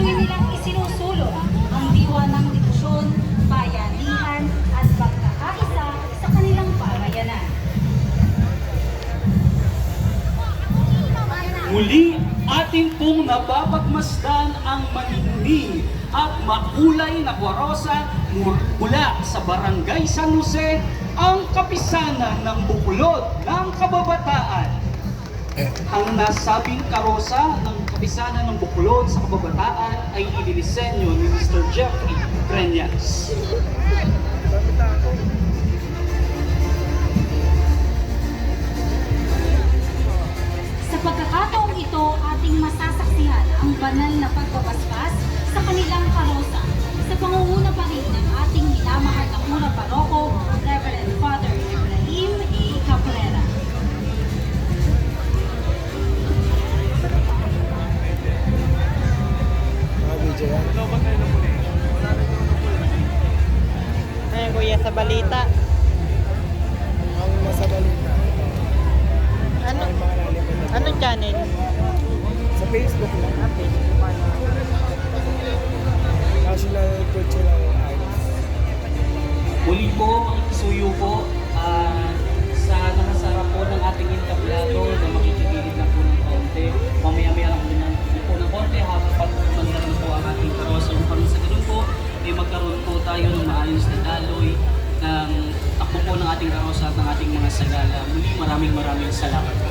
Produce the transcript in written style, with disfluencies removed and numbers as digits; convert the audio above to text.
suliranin nilang isinusulong ang diwa ng debosyon, bayanihan at pagkakaisa sa kanilang pamayanan. Muli, atin pong napapagmasdan ang maningning at makulay na kwarosa mula sa Barangay San Jose, ang kapisanan ng Buklod ng Kababataan. Ang nasabing karosa ng kapisanan ng Buklod sa Kababataan ay idinisenyo ni Mr. Jeffrey Breñas. Sa pagkakataong ito, ating masasaksihan ang banal na pagbabasbas sa kanilang karosa sa pangunguna pa rin ng ating minamahal na unang paroko, Reverend Father Ibrahim A. Cabrera. Ay, kuya, sa balita. Ang nasa balita. Ano? Anong channel? Sa Facebook lang. Ah, Facebook. National Cultural Arts. Muli po, makikisuyo po sa nakasarap po ng ating entablado na makikigilid na po ng konti. Mamaya-maya lang po ng konti habang pagkumandaran po ang ating karosa. Upang sa ganun po, ay magkaroon po tayo ng maayos na daloy ng takbo po ng ating karosa at ng ating mga sagala. Muli, maraming salamat po.